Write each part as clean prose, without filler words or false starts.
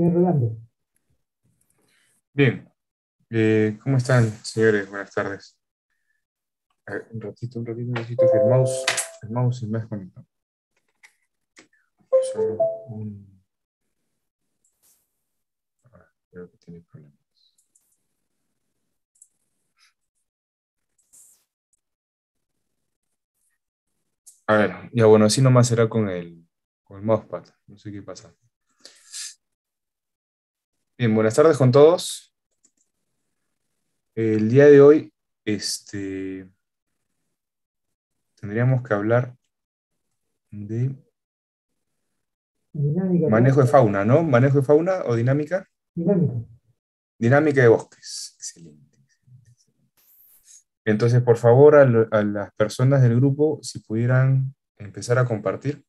Señor Rolando. Bien, ¿cómo están, señores? Buenas tardes. A ver, un ratito, que el mouse se me ha desconectado. Solo creo que tiene problemas. A ver, ya bueno, así nomás será con el mousepad. No sé qué pasa. Bien, buenas tardes con todos. El día de hoy, tendríamos que hablar de Dinámica, ¿verdad? manejo de fauna, ¿no? Manejo de fauna o dinámica. Dinámica. Dinámica de bosques. Excelente. Entonces, por favor, a las personas del grupo, si pudieran empezar a compartir.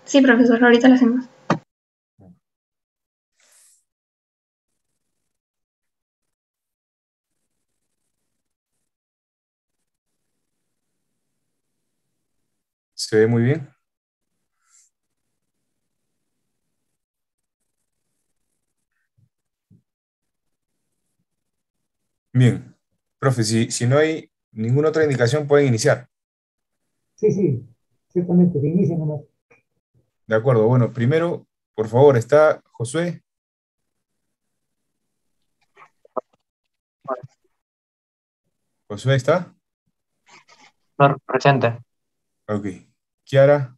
Sí, profesor, ahorita lo hacemos. ¿Se ve muy bien? Bien. Profe, si no hay ninguna otra indicación, pueden iniciar. Sí, sí, ciertamente, que inicie nomás. De acuerdo. Bueno, primero, por favor, ¿está Josué? ¿Josué está? Presente. Ok. Kiara,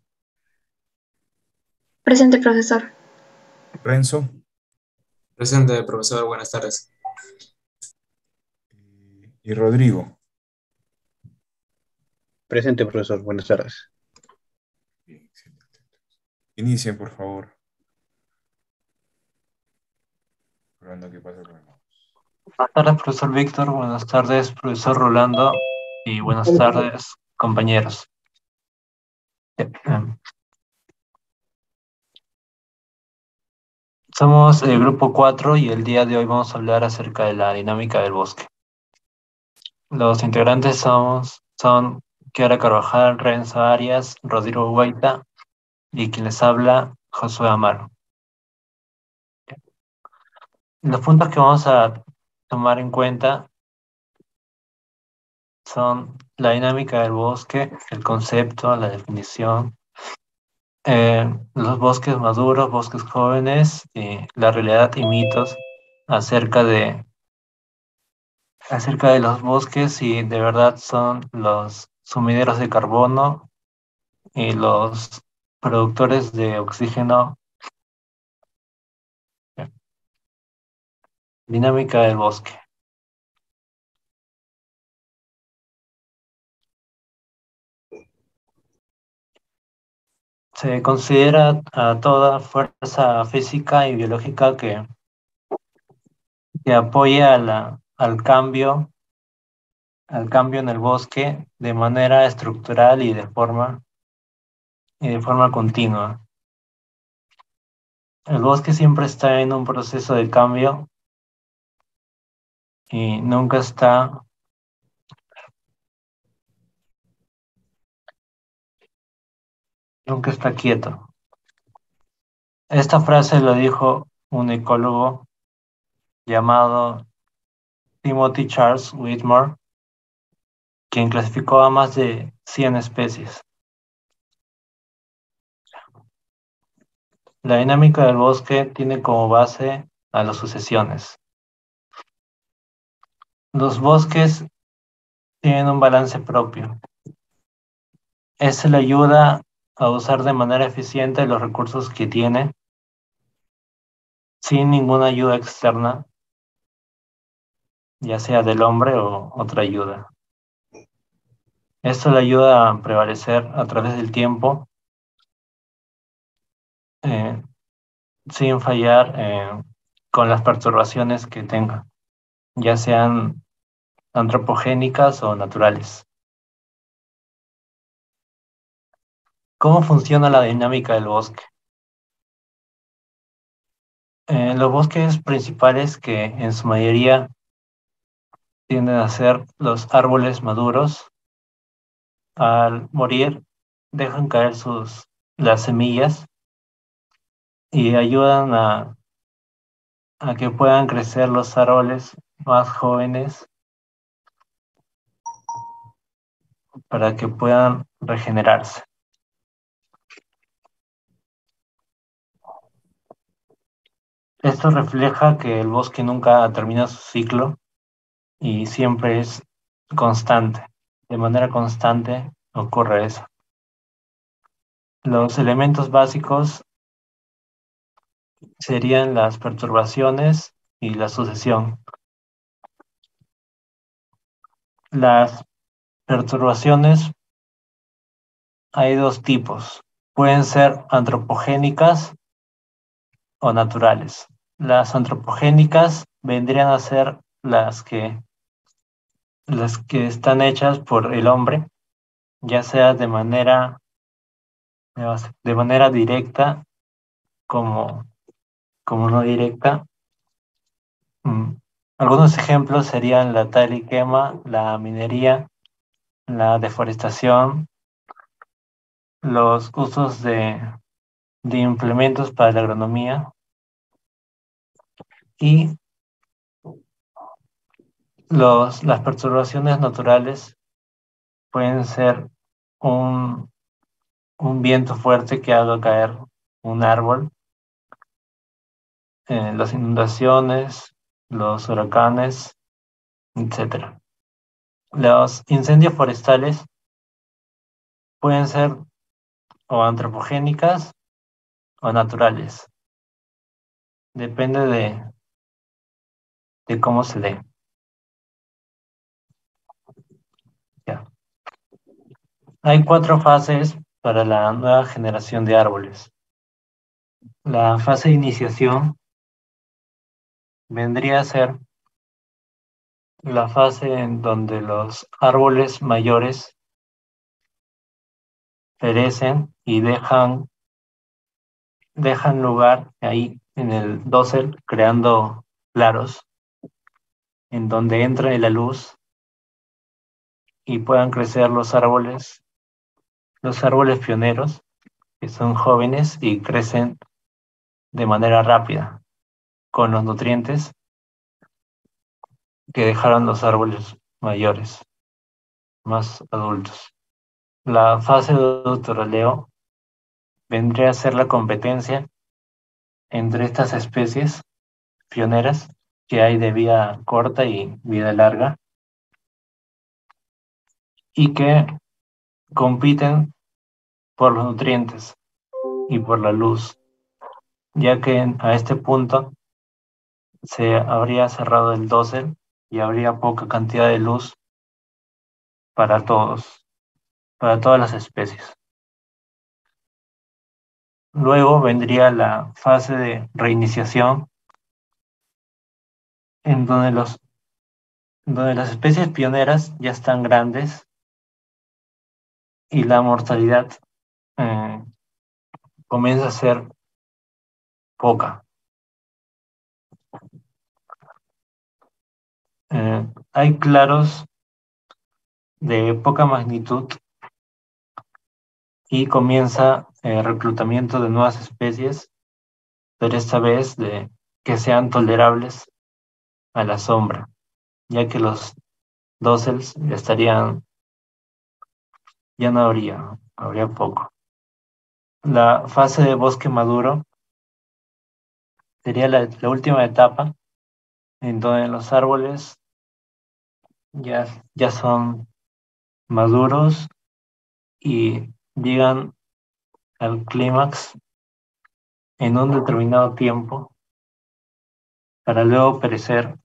Presente, profesor. Renzo Presente, profesor, buenas tardes. y Rodrigo. Presente, profesor. Buenas tardes. Bien, excelente. Inicien, por favor. Probando qué pasa con el mouse. Buenas tardes, profesor Víctor. Buenas tardes, profesor Rolando. Y buenas Vale, profe. tardes, compañeros. Somos el grupo 4 y el día de hoy vamos a hablar acerca de la dinámica del bosque. Los integrantes son Kiara Carvajal, Renzo Arias, Rodrigo Huayta y quien les habla, Josué Amaro. Los puntos que vamos a tomar en cuenta son la dinámica del bosque, el concepto, la definición, los bosques maduros, bosques jóvenes, la realidad y mitos acerca acerca de los bosques, si de verdad son los sumideros de carbono y los productores de oxígeno. Dinámica del bosque. Se considera a toda fuerza física y biológica que apoya al cambio en el bosque de manera estructural y de forma continua. El bosque siempre está en un proceso de cambio y nunca está quieto. Esta frase lo dijo un ecólogo llamado Timothy Charles Whitmore, quien clasificó a más de 100 especies. La dinámica del bosque tiene como base a las sucesiones. Los bosques tienen un balance propio. Este le ayuda a usar de manera eficiente los recursos que tiene sin ninguna ayuda externa, ya sea del hombre o otra ayuda. Esto le ayuda a prevalecer a través del tiempo eh, sin fallar con las perturbaciones que tenga, ya sean antropogénicas o naturales. ¿Cómo funciona la dinámica del bosque? Los bosques principales, que en su mayoría tienden a ser los árboles maduros, al morir dejan caer las semillas y ayudan a que puedan crecer los árboles más jóvenes para que puedan regenerarse. Esto refleja que el bosque nunca termina su ciclo y siempre es constante. De manera constante ocurre eso. Los elementos básicos serían las perturbaciones y la sucesión. Las perturbaciones hay dos tipos. Pueden ser antropogénicas o naturales. Las antropogénicas vendrían a ser las que están hechas por el hombre, ya sea de manera directa como, como no directa. Algunos ejemplos serían la tala y quema, la minería, la deforestación, los usos de implementos para la agronomía y las perturbaciones naturales pueden ser un, un viento fuerte que haga caer un árbol, las inundaciones, los huracanes, etc. Los incendios forestales pueden ser o antropogénicas o naturales. Depende de cómo se dé. Ya. Hay 4 fases para la nueva generación de árboles. La fase de iniciación vendría a ser la fase en donde los árboles mayores perecen y dejan lugar ahí en el dosel, creando claros en donde entre la luz y puedan crecer los árboles pioneros, que son jóvenes y crecen de manera rápida, con los nutrientes que dejaron los árboles mayores, más adultos. La fase de doctoraleo vendría a ser la competencia entre estas especies pioneras que hay de vida corta y vida larga y que compiten por los nutrientes y por la luz, ya que a este punto se habría cerrado el dosel y habría poca cantidad de luz para para todas las especies. Luego vendría la fase de reiniciación, en donde donde las especies pioneras ya están grandes y la mortalidad eh, comienza a ser poca. Hay claros de poca magnitud y comienza el reclutamiento de nuevas especies, pero esta vez de que sean tolerables a la sombra, ya que los dosels ya no habría poco. La fase de bosque maduro sería la última etapa en donde los árboles ya son maduros y llegan al clímax en un determinado tiempo para luego perecer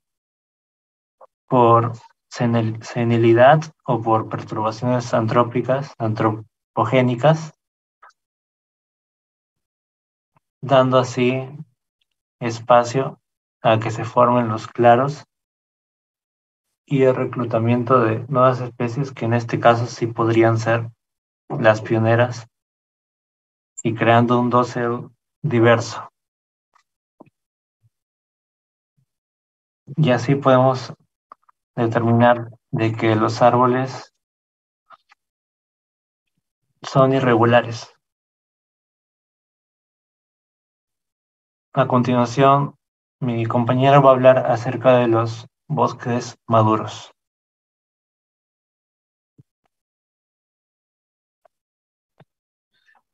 por senilidad o por perturbaciones antropogénicas, dando así espacio a que se formen los claros y el reclutamiento de nuevas especies que en este caso sí podrían ser las pioneras y creando un dosel diverso. Y así podemos determinar de que los árboles son irregulares, A continuación, mi compañero va a hablar acerca de los bosques maduros.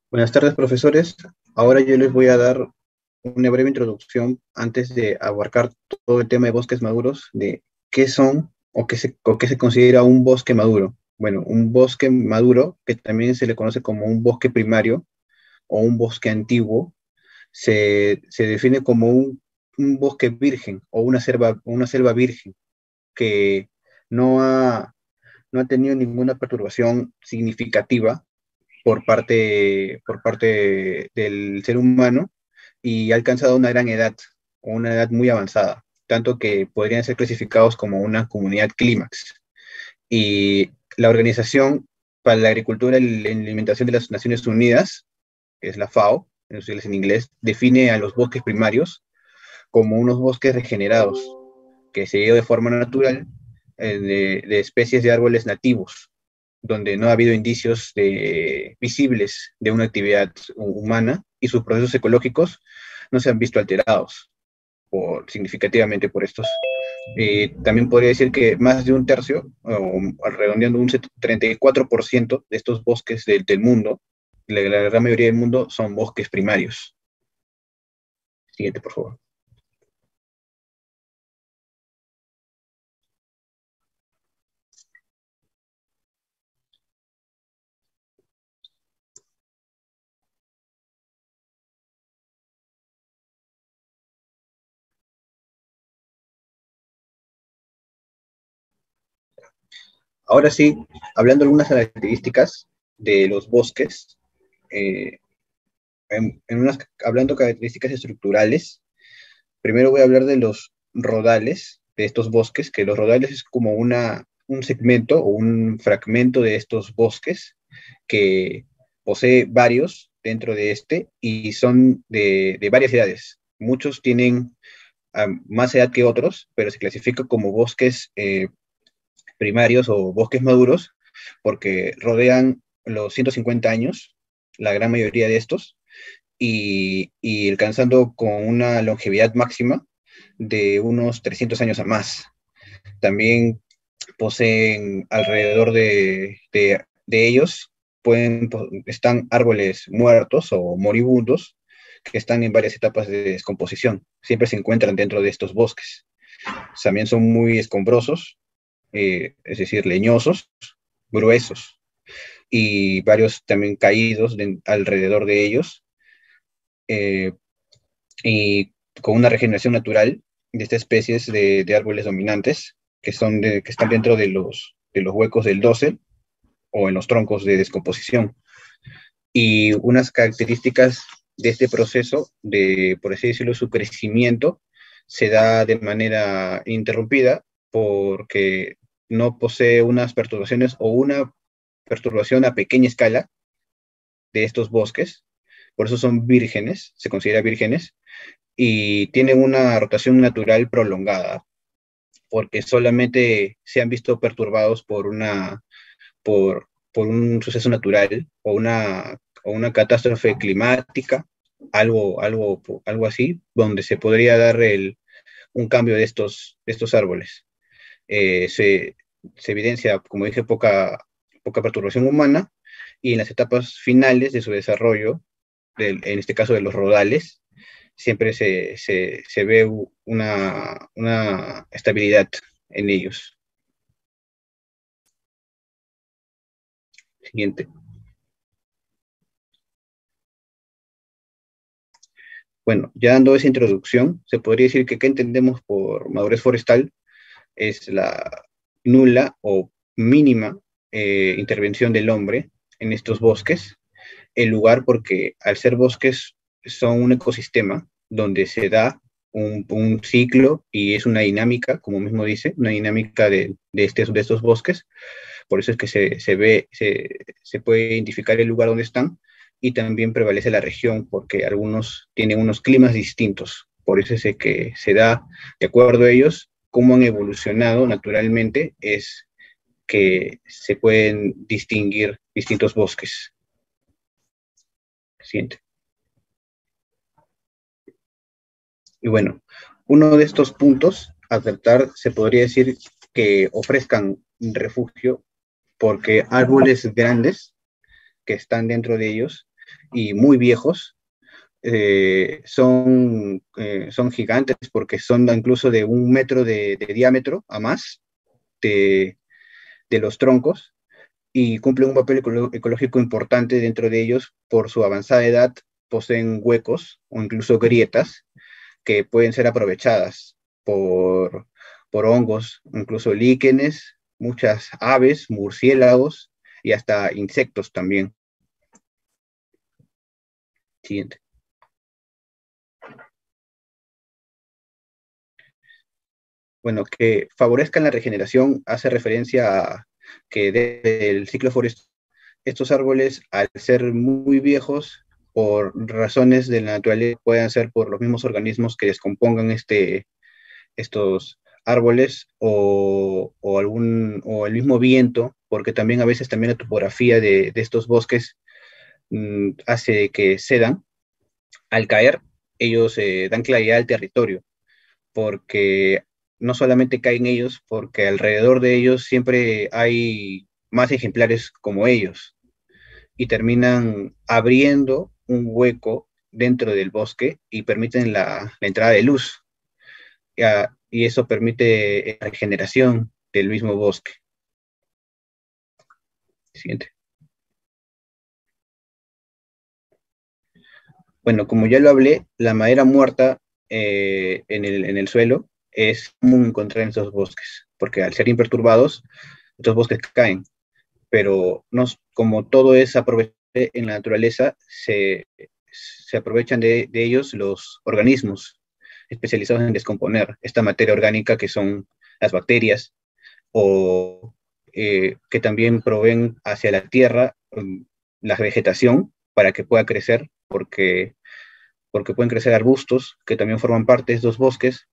Buenas tardes, profesores. Ahora yo les voy a dar una breve introducción antes de abarcar todo el tema de bosques maduros, de qué son o qué se considera un bosque maduro. Bueno, un bosque maduro, que también se le conoce como un bosque primario o un bosque antiguo, se define como un bosque virgen o una selva virgen que no no ha tenido ninguna perturbación significativa por parte del ser humano y ha alcanzado una gran edad, o una edad muy avanzada, tanto que podrían ser clasificados como una comunidad clímax. Y la Organización para la Agricultura y la Alimentación de las Naciones Unidas, que es la FAO, en inglés, define a los bosques primarios como unos bosques regenerados, que se dio de forma natural de especies de árboles nativos, donde no ha habido indicios visibles de una actividad humana y sus procesos ecológicos no se han visto alterados significativamente por estos. También podría decir que más de un tercio, o redondeando un 34% de estos bosques del mundo, la gran mayoría del mundo, son bosques primarios. Siguiente, por favor. Ahora sí, hablando de algunas características de los bosques, eh, hablando de características estructurales, primero voy a hablar de los rodales de estos bosques, que los rodales es como un segmento o un fragmento de estos bosques que posee varios dentro de este y son de varias edades. Muchos tienen más edad que otros, pero se clasifica como bosques primarios o bosques maduros porque rodean los 150 años, la gran mayoría de estos, y alcanzando con una longevidad máxima de unos 300 años a más. También poseen alrededor de ellos, están árboles muertos o moribundos que están en varias etapas de descomposición. Siempre se encuentran dentro de estos bosques. También son muy escombrosos, es decir, leñosos, gruesos, y varios también caídos alrededor de ellos, eh, y con una regeneración natural de estas especies de árboles dominantes que están dentro de los huecos del dosel o en los troncos de descomposición. Y unas características de este proceso, por así decirlo, su crecimiento, se da de manera interrumpida porque no posee unas perturbaciones o una perturbación a pequeña escala de estos bosques, por eso son vírgenes, se considera vírgenes, y tienen una rotación natural prolongada, porque solamente se han visto perturbados por un suceso natural o una catástrofe climática, algo así, donde se podría dar un cambio de estos árboles. Eh, se, Se evidencia, como dije, poca perturbación humana, y en las etapas finales de su desarrollo, en este caso de los rodales, siempre se ve una estabilidad en ellos. Siguiente. Bueno, ya dando esa introducción, se podría decir que ¿qué entendemos por madurez forestal? Es la nula o mínima intervención del hombre en estos bosques, el lugar porque al ser bosques son un ecosistema donde se da un ciclo y es una dinámica, como mismo dice, una dinámica de estos bosques. Por eso es que se puede identificar el lugar donde están, y también prevalece la región porque algunos tienen unos climas distintos. Por eso es que se da, de acuerdo a ellos, cómo han evolucionado naturalmente, es que se pueden distinguir distintos bosques. Siguiente. Y bueno, uno de estos puntos a tratar se podría decir que ofrezcan refugio porque árboles grandes que están dentro de ellos y muy viejos son gigantes porque son incluso de 1 metro de diámetro a más de, de los troncos y cumplen un papel ecológico importante dentro de ellos por su avanzada edad, poseen huecos o incluso grietas que pueden ser aprovechadas por hongos, incluso líquenes, muchas aves, murciélagos y hasta insectos también. Siguiente. Bueno, que favorezcan la regeneración hace referencia a que desde el ciclo forestal, estos árboles, al ser muy viejos, por razones de la naturaleza, pueden ser por los mismos organismos que descompongan estos árboles o el mismo viento, porque también a veces también la topografía de estos bosques hace que cedan. Al caer, ellos dan claridad al territorio, porque no solamente caen ellos, porque alrededor de ellos siempre hay más ejemplares como ellos, y terminan abriendo un hueco dentro del bosque y permiten la entrada de luz. Y eso permite la regeneración del mismo bosque. Siguiente. Bueno, como ya lo hablé, la madera muerta en el suelo es común encontrar en estos bosques, porque al ser imperturbados, estos bosques caen, pero no, como todo es aprovechable en la naturaleza, se aprovechan de ellos los organismos especializados en descomponer esta materia orgánica que son las bacterias o que también proveen hacia la tierra la vegetación para que pueda crecer, porque pueden crecer arbustos que también forman parte de estos bosques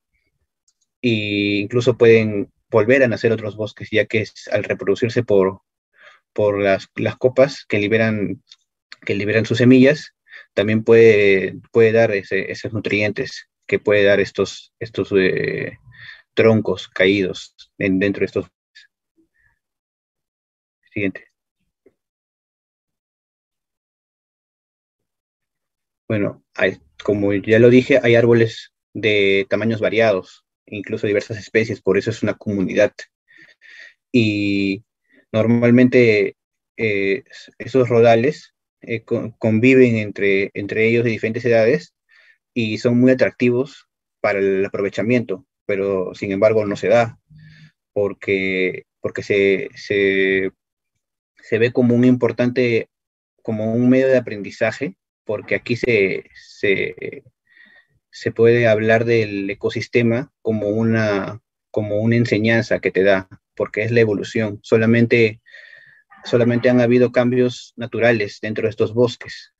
e incluso pueden volver a nacer otros bosques, ya que al reproducirse por las copas que liberan sus semillas, también puede dar esos nutrientes que puede dar estos troncos caídos dentro de estos. Siguiente. Bueno, como ya lo dije, hay árboles de tamaños variados, incluso diversas especies, por eso es una comunidad. Y normalmente esos rodales conviven entre ellos de diferentes edades y son muy atractivos para el aprovechamiento, pero sin embargo no se da porque se ve como un importante, como un medio de aprendizaje, porque aquí se puede hablar del ecosistema como una enseñanza que te da, porque es la evolución. Solamente han habido cambios naturales dentro de estos bosques.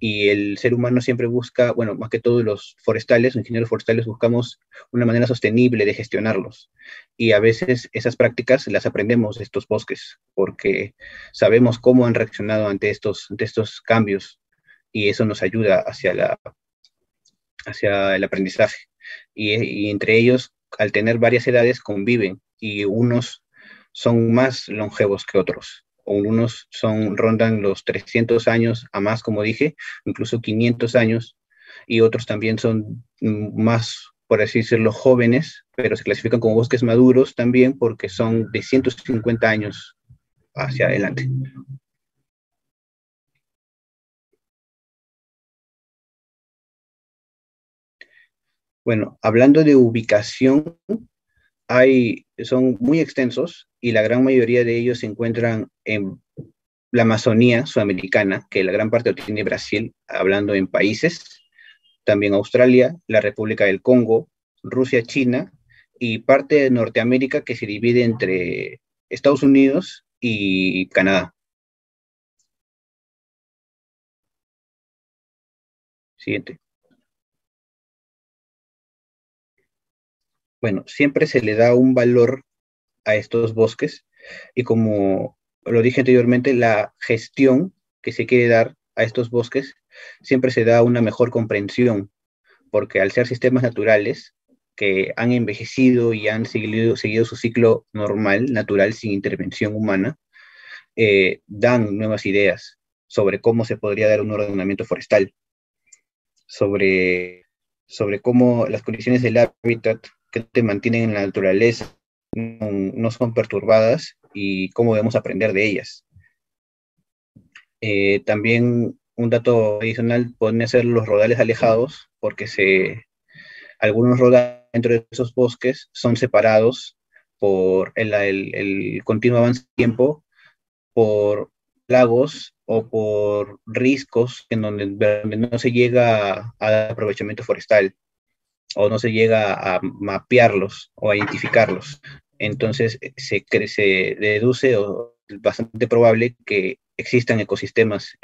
Y el ser humano siempre busca, bueno, más que todos los forestales, los ingenieros forestales, buscamos una manera sostenible de gestionarlos. Y a veces esas prácticas las aprendemos de estos bosques, porque sabemos cómo han reaccionado ante estos cambios, y eso nos ayuda hacia el aprendizaje. Y entre ellos, al tener varias edades, conviven, y unos son más longevos que otros. O unos rondan los 300 años a más, como dije, incluso 500 años, y otros también son más, por así decirlo, jóvenes, pero se clasifican como bosques maduros también porque son de 150 años hacia adelante. Bueno, hablando de ubicación, son muy extensos y la gran mayoría de ellos se encuentran en la Amazonía sudamericana, que la gran parte lo tiene Brasil, hablando en países, también Australia, la República del Congo, Rusia, China y parte de Norteamérica que se divide entre Estados Unidos y Canadá. Siguiente. Bueno, siempre se le da un valor a estos bosques y como lo dije anteriormente, la gestión que se quiere dar a estos bosques siempre se da una mejor comprensión porque al ser sistemas naturales que han envejecido y han seguido su ciclo normal, natural, sin intervención humana, dan nuevas ideas sobre cómo se podría dar un ordenamiento forestal, sobre, sobre cómo las condiciones del hábitat que te mantienen en la naturaleza no son perturbadas y cómo debemos aprender de ellas. También un dato adicional pueden ser los rodales alejados, porque algunos rodales dentro de esos bosques son separados por el continuo avance del tiempo, por lagos o por riscos donde no se llega a aprovechamiento forestal o no se llega a mapearlos o a identificarlos. Entonces se deduce o es bastante probable que existan ecosistemas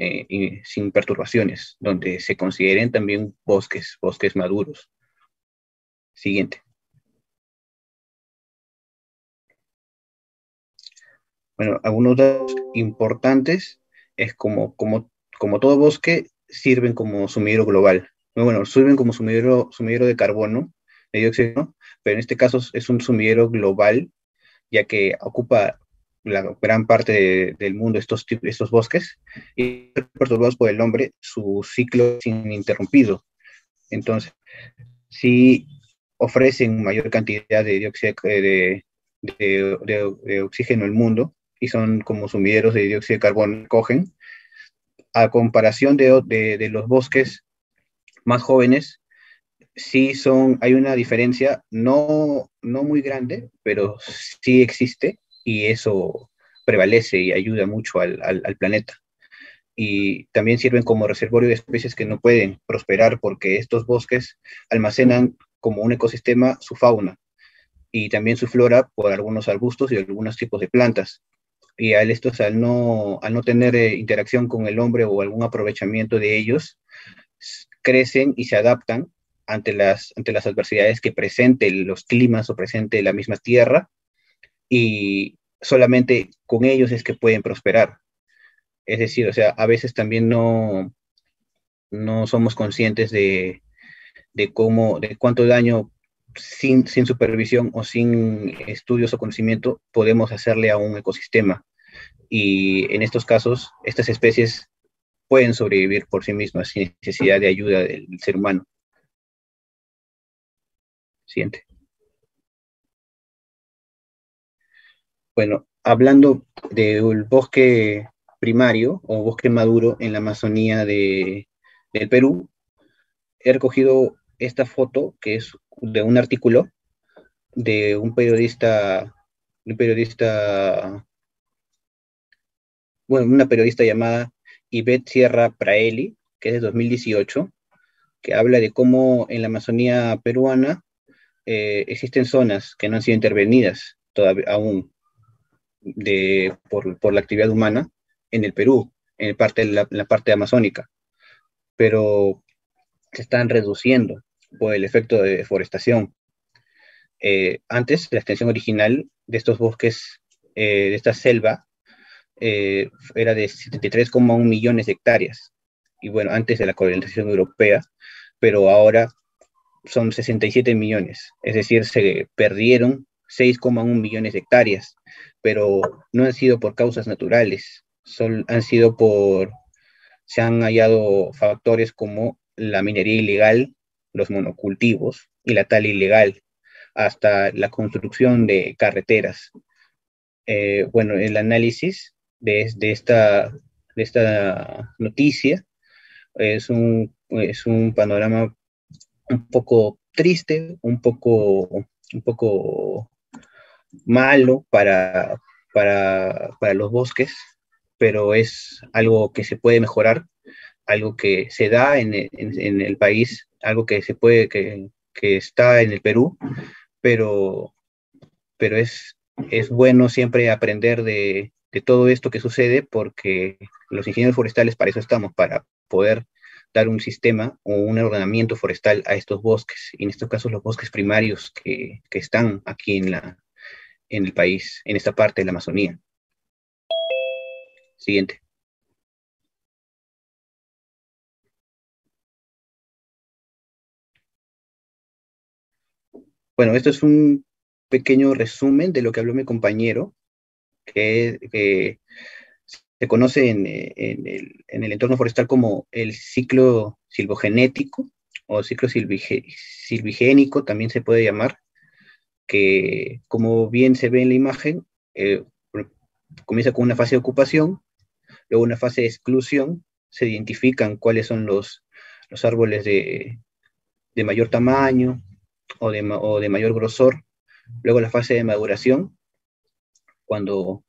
sin perturbaciones, donde se consideren también bosques maduros. Siguiente. Bueno, algunos datos importantes es como todo bosque, sirven como sumidero global. Bueno, sirven como sumidero de carbono, de dióxido, pero en este caso es un sumidero global, ya que ocupa la gran parte del mundo estos bosques, y perturbados por el hombre, su ciclo es ininterrumpido. Entonces, sí ofrecen mayor cantidad de dióxido de oxígeno al mundo, y son como sumideros de dióxido de carbono, cogen, a comparación de los bosques más jóvenes, hay una diferencia no muy grande, pero sí existe, y eso prevalece y ayuda mucho al planeta. Y también sirven como reservorio de especies que no pueden prosperar, porque estos bosques almacenan como un ecosistema su fauna y también su flora por algunos arbustos y algunos tipos de plantas. Y al no tener interacción con el hombre o algún aprovechamiento de ellos, crecen y se adaptan ante las adversidades que presente los climas o presente la misma tierra, y solamente con ellos es que pueden prosperar. Es decir, o sea, a veces también no somos conscientes de cuánto daño sin supervisión o sin estudios o conocimiento podemos hacerle a un ecosistema. Y en estos casos, estas especies pueden sobrevivir por sí mismas sin necesidad de ayuda del ser humano. Siguiente. Bueno, hablando del bosque primario o bosque maduro en la Amazonía del Perú, he recogido esta foto que es de un artículo de una periodista llamada Ivette Sierra Praeli, que es de 2018, que habla de cómo en la Amazonía peruana existen zonas que no han sido intervenidas todavía aún por la actividad humana en el Perú, la parte amazónica, pero se están reduciendo por el efecto de deforestación. Antes, la extensión original de estos bosques, de esta selva, era de 73,1 millones de hectáreas, y bueno, antes de la colonización europea, pero ahora son 67 millones, es decir, se perdieron 6,1 millones de hectáreas, pero no han sido por causas naturales, se han hallado factores como la minería ilegal, los monocultivos y la tala ilegal, hasta la construcción de carreteras. Bueno, el análisis de esta noticia es un panorama un poco triste, un poco malo para los bosques, pero es algo que se puede mejorar, algo que se da en el país, algo que está en el Perú, pero, pero es bueno siempre aprender de todo esto que sucede, porque los ingenieros forestales para eso estamos, para poder dar un sistema o un ordenamiento forestal a estos bosques, y en estos casos los bosques primarios que están aquí en el país, en esta parte de la Amazonía. Siguiente. Bueno, esto es un pequeño resumen de lo que habló mi compañero, que se conoce en el entorno forestal como el ciclo silvogenético o ciclo silvigénico, también se puede llamar, que como bien se ve en la imagen, comienza con una fase de ocupación, luego una fase de exclusión, se identifican cuáles son los árboles de mayor tamaño o de mayor grosor, luego la fase de maduración, cuando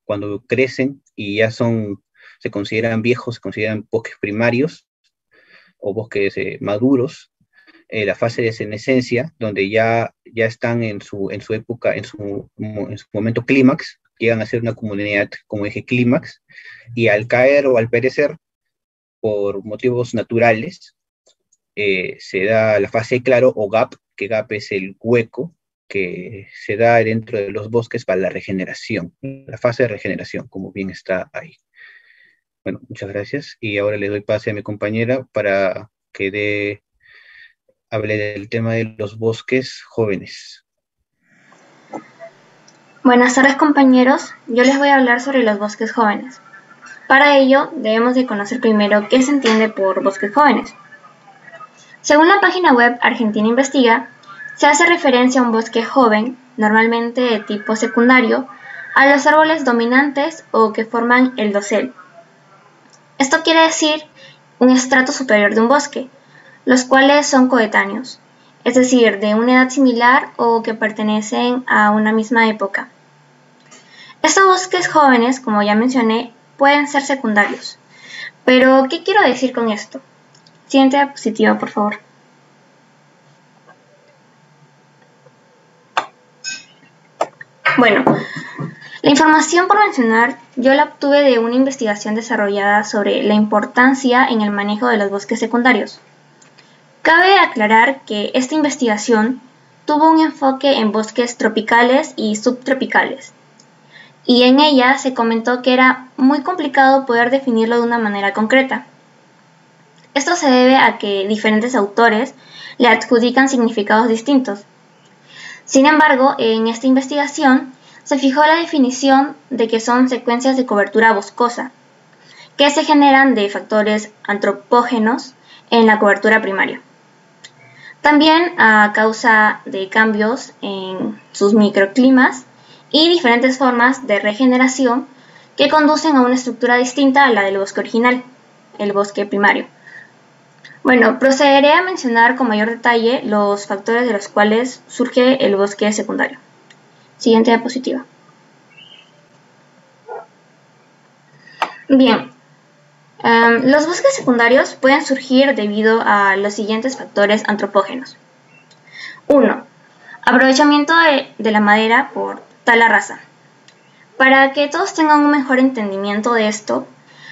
crecen y ya se consideran viejos, se consideran bosques primarios o bosques maduros, la fase de senescencia, donde ya están en su época, en su momento clímax, llegan a ser una comunidad como eje clímax, y al caer o al perecer por motivos naturales, se da la fase de claro o gap, que gap es el hueco que se da dentro de los bosques para la regeneración, la fase de regeneración, como bien está ahí. Bueno, muchas gracias, y ahora le doy pase a mi compañera para que hable del tema de los bosques jóvenes. Buenas tardes, compañeros. Yo les voy a hablar sobre los bosques jóvenes. Para ello, debemos de conocer primero qué se entiende por bosques jóvenes. Según la página web Argentina Investiga, se hace referencia a un bosque joven, normalmente de tipo secundario, a los árboles dominantes o que forman el dosel. Esto quiere decir un estrato superior de un bosque, los cuales son coetáneos, es decir, de una edad similar o que pertenecen a una misma época. Estos bosques jóvenes, como ya mencioné, pueden ser secundarios. Pero, ¿qué quiero decir con esto? Siguiente diapositiva, por favor. Bueno, la información por mencionar yo la obtuve de una investigación desarrollada sobre la importancia en el manejo de los bosques secundarios. Cabe aclarar que esta investigación tuvo un enfoque en bosques tropicales y subtropicales, y en ella se comentó que era muy complicado poder definirlo de una manera concreta. Esto se debe a que diferentes autores le adjudican significados distintos. Sin embargo, en esta investigación se fijó la definición de que son secuencias de cobertura boscosa, que se generan de factores antropógenos en la cobertura primaria. También a causa de cambios en sus microclimas y diferentes formas de regeneración que conducen a una estructura distinta a la del bosque original, el bosque primario. Bueno, procederé a mencionar con mayor detalle los factores de los cuales surge el bosque secundario. Siguiente diapositiva. Bien, los bosques secundarios pueden surgir debido a los siguientes factores antropógenos. 1. Aprovechamiento de la madera por tala rasa. Para que todos tengan un mejor entendimiento de esto,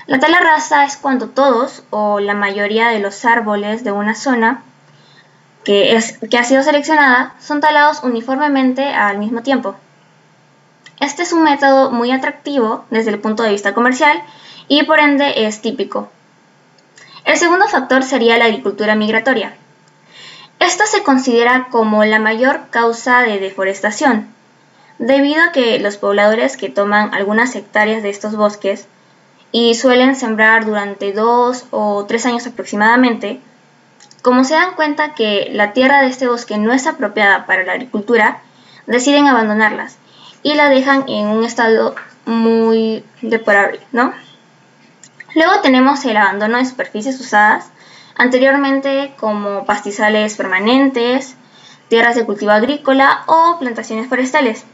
la tala rasa es cuando todos o la mayoría de los árboles de una zona que ha sido seleccionada son talados uniformemente al mismo tiempo. Este es un método muy atractivo desde el punto de vista comercial y por ende es típico. El segundo factor sería la agricultura migratoria. Esta se considera como la mayor causa de deforestación, debido a que los pobladores que toman algunas hectáreas de estos bosques y suelen sembrar durante 2 o 3 años aproximadamente, como se dan cuenta que la tierra de este bosque no es apropiada para la agricultura, deciden abandonarlas y la dejan en un estado muy deplorable, ¿no? Luego tenemos el abandono de superficies usadas anteriormente como pastizales permanentes, tierras de cultivo agrícola o plantaciones forestales.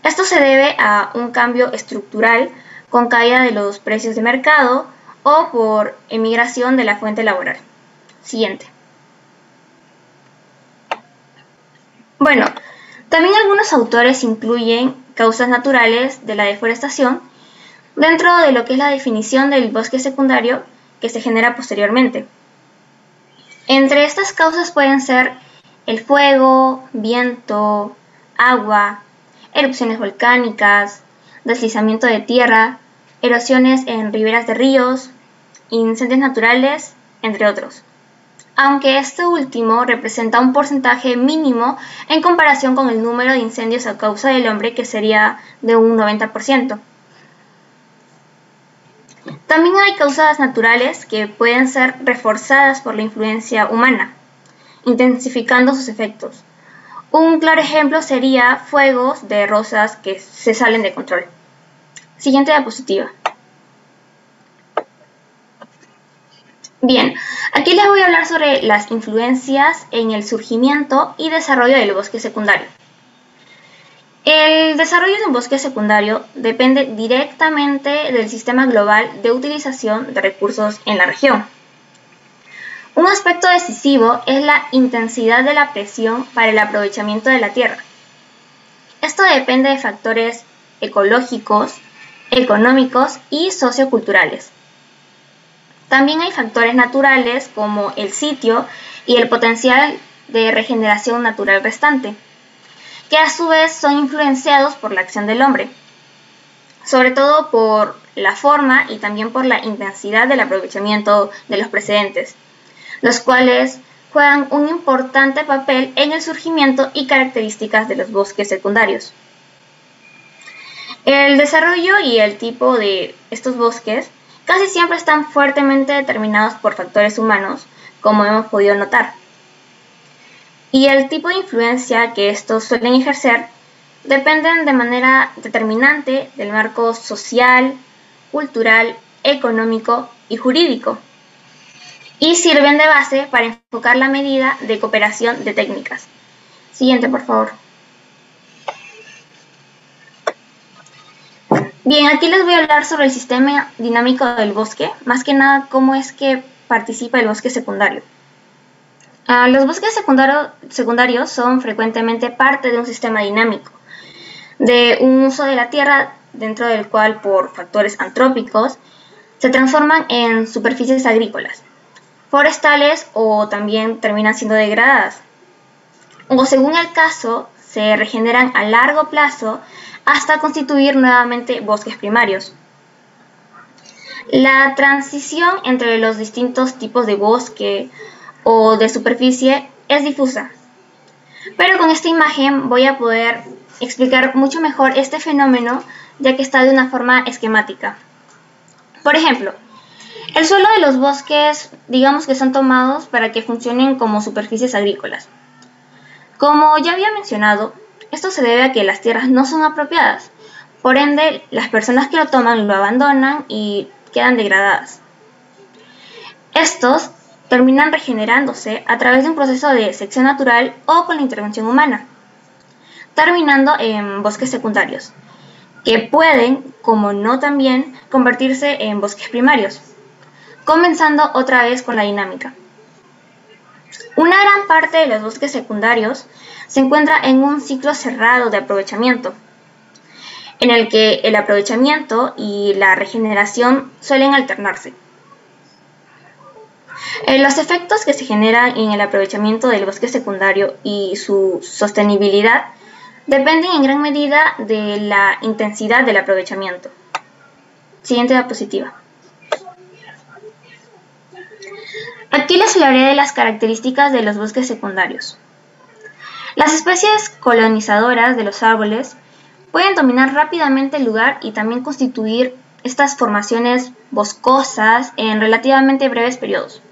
Esto se debe a un cambio estructural con caída de los precios de mercado o por emigración de la fuente laboral. Siguiente. Bueno, también algunos autores incluyen causas naturales de la deforestación dentro de lo que es la definición del bosque secundario que se genera posteriormente. Entre estas causas pueden ser el fuego, viento, agua, erupciones volcánicas, deslizamiento de tierra, erosiones en riberas de ríos, incendios naturales, entre otros. aunque este último representa un porcentaje mínimo en comparación con el número de incendios a causa del hombre, que sería de un 90%. También hay causas naturales que pueden ser reforzadas por la influencia humana, intensificando sus efectos. Un claro ejemplo sería fuegos de rosas que se salen de control. Siguiente diapositiva. Bien, aquí les voy a hablar sobre las influencias en el surgimiento y desarrollo del bosque secundario. El desarrollo de un bosque secundario depende directamente del sistema global de utilización de recursos en la región. Un aspecto decisivo es la intensidad de la presión para el aprovechamiento de la tierra. Esto depende de factores ecológicos, económicos y socioculturales. También hay factores naturales como el sitio y el potencial de regeneración natural restante, que a su vez son influenciados por la acción del hombre, sobre todo por la forma y también por la intensidad del aprovechamiento de los precedentes, los cuales juegan un importante papel en el surgimiento y características de los bosques secundarios. El desarrollo y el tipo de estos bosques casi siempre están fuertemente determinados por factores humanos, como hemos podido notar. Y el tipo de influencia que estos suelen ejercer dependen de manera determinante del marco social, cultural, económico y jurídico, y sirven de base para enfocar la medida de cooperación de técnicas. Siguiente, por favor. Bien, aquí les voy a hablar sobre el sistema dinámico del bosque, más que nada cómo es que participa el bosque secundario. Los bosques secundarios son frecuentemente parte de un sistema dinámico, de un uso de la tierra dentro del cual por factores antrópicos se transforman en superficies agrícolas, forestales o también terminan siendo degradadas, o según el caso se regeneran a largo plazo hasta constituir nuevamente bosques primarios. La transición entre los distintos tipos de bosque o de superficie es difusa, pero con esta imagen voy a poder explicar mucho mejor este fenómeno, ya que está de una forma esquemática. Por ejemplo, el suelo de los bosques, digamos que son tomados para que funcionen como superficies agrícolas. Como ya había mencionado, esto se debe a que las tierras no son apropiadas, por ende las personas que lo toman lo abandonan y quedan degradadas. Estos terminan regenerándose a través de un proceso de selección natural o con la intervención humana, terminando en bosques secundarios, que pueden, como no también, convertirse en bosques primarios, comenzando otra vez con la dinámica. Una gran parte de los bosques secundarios se encuentra en un ciclo cerrado de aprovechamiento, en el que el aprovechamiento y la regeneración suelen alternarse. Los efectos que se generan en el aprovechamiento del bosque secundario y su sostenibilidad dependen en gran medida de la intensidad del aprovechamiento. Siguiente diapositiva. Aquí les hablaré de las características de los bosques secundarios. Las especies colonizadoras de los árboles pueden dominar rápidamente el lugar y también constituir estas formaciones boscosas en relativamente breves periodos.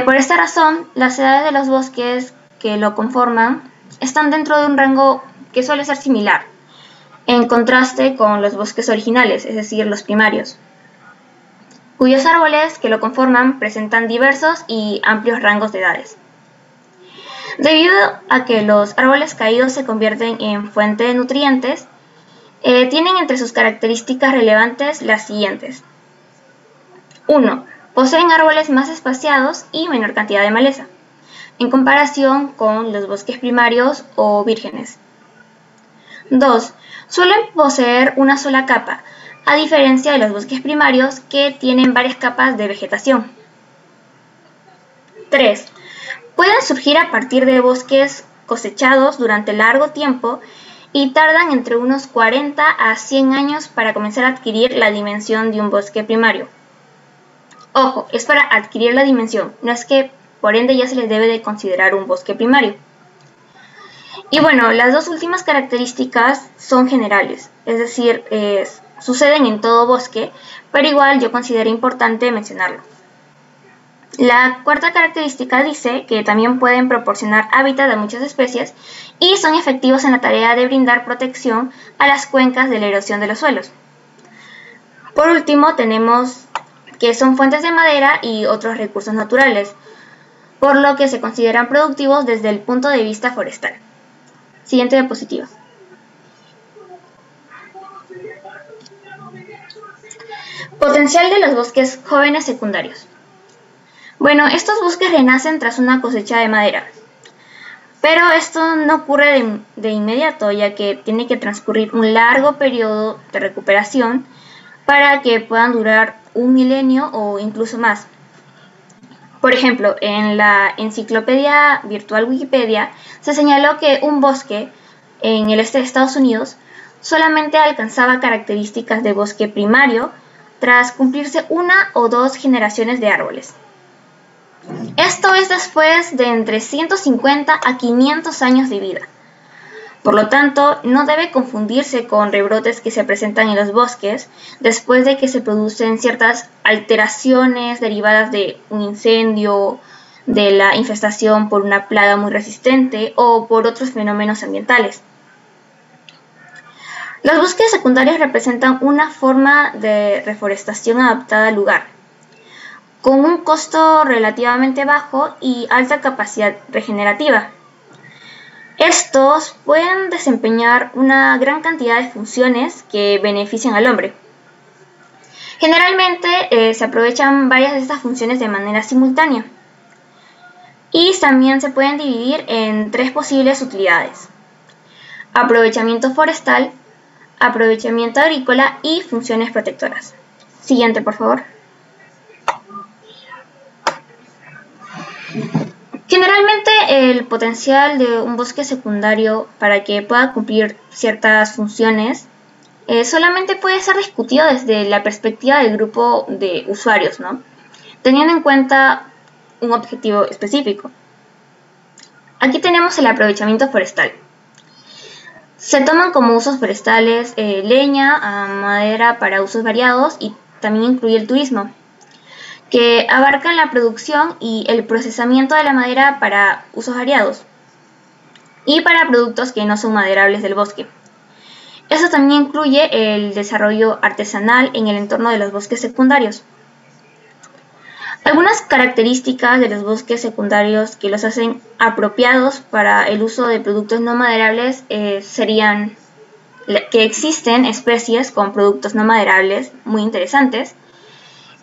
Por esta razón, las edades de los bosques que lo conforman están dentro de un rango que suele ser similar, en contraste con los bosques originales, es decir, los primarios, cuyos árboles que lo conforman presentan diversos y amplios rangos de edades. Debido a que los árboles caídos se convierten en fuente de nutrientes, tienen entre sus características relevantes las siguientes. 1. Poseen árboles más espaciados y menor cantidad de maleza, en comparación con los bosques primarios o vírgenes. 2. Suelen poseer una sola capa, a diferencia de los bosques primarios que tienen varias capas de vegetación. 3. Pueden surgir a partir de bosques cosechados durante largo tiempo y tardan entre unos 40 a 100 años para comenzar a adquirir la dimensión de un bosque primario. Ojo, es para adquirir la dimensión, no es que por ende ya se les debe de considerar un bosque primario. Y bueno, las dos últimas características son generales, es decir, suceden en todo bosque, pero igual yo considero importante mencionarlo. La cuarta característica dice que también pueden proporcionar hábitat a muchas especies y son efectivos en la tarea de brindar protección a las cuencas de la erosión de los suelos. Por último, tenemos que son fuentes de madera y otros recursos naturales, por lo que se consideran productivos desde el punto de vista forestal. Siguiente diapositiva. Potencial de los bosques jóvenes secundarios. Bueno, estos bosques renacen tras una cosecha de madera, pero esto no ocurre de inmediato, ya que tiene que transcurrir un largo periodo de recuperación para que puedan durar un milenio o incluso más. Por ejemplo, en la enciclopedia virtual Wikipedia se señaló que un bosque en el este de Estados Unidos solamente alcanzaba características de bosque primario tras cumplirse una o dos generaciones de árboles. Esto es después de entre 150 a 500 años de vida. Por lo tanto, no debe confundirse con rebrotes que se presentan en los bosques después de que se producen ciertas alteraciones derivadas de un incendio, de la infestación por una plaga muy resistente o por otros fenómenos ambientales. Los bosques secundarios representan una forma de reforestación adaptada al lugar, con un costo relativamente bajo y alta capacidad regenerativa. Estos pueden desempeñar una gran cantidad de funciones que benefician al hombre. Generalmente se aprovechan varias de estas funciones de manera simultánea y también se pueden dividir en tres posibles utilidades: aprovechamiento forestal, aprovechamiento agrícola y funciones protectoras. Siguiente, por favor. Generalmente el potencial de un bosque secundario para que pueda cumplir ciertas funciones solamente puede ser discutido desde la perspectiva del grupo de usuarios, ¿no? Teniendo en cuenta un objetivo específico. Aquí tenemos el aprovechamiento forestal. Se toman como usos forestales leña, madera para usos variados y también incluye el turismo, que abarcan la producción y el procesamiento de la madera para usos variados y para productos que no son maderables del bosque. Eso también incluye el desarrollo artesanal en el entorno de los bosques secundarios. Algunas características de los bosques secundarios que los hacen apropiados para el uso de productos no maderables serían que existen especies con productos no maderables muy interesantes,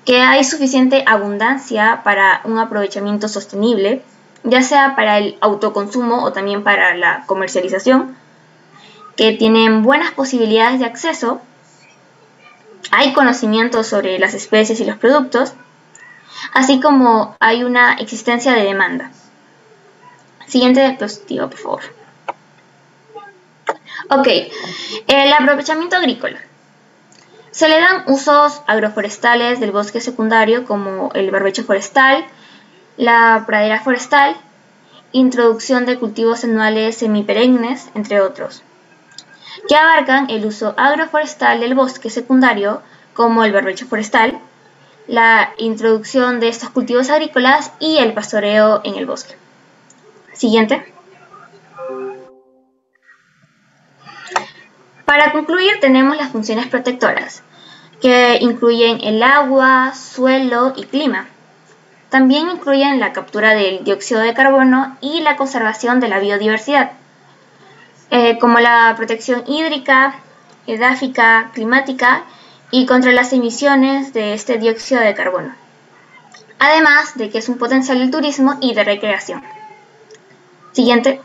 que hay suficiente abundancia para un aprovechamiento sostenible, ya sea para el autoconsumo o también para la comercialización, que tienen buenas posibilidades de acceso, hay conocimiento sobre las especies y los productos, así como hay una existencia de demanda. Siguiente diapositiva, por favor. Ok, el aprovechamiento agrícola. Se le dan usos agroforestales del bosque secundario como el barbecho forestal, la pradera forestal, introducción de cultivos anuales semiperennes, entre otros, que abarcan el uso agroforestal del bosque secundario como el barbecho forestal, la introducción de estos cultivos agrícolas y el pastoreo en el bosque. Siguiente. Para concluir, tenemos las funciones protectoras, que incluyen el agua, suelo y clima. También incluyen la captura del dióxido de carbono y la conservación de la biodiversidad, como la protección hídrica, edáfica, climática y contra las emisiones de este dióxido de carbono. Además de que es un potencial del turismo y de recreación. Siguiente.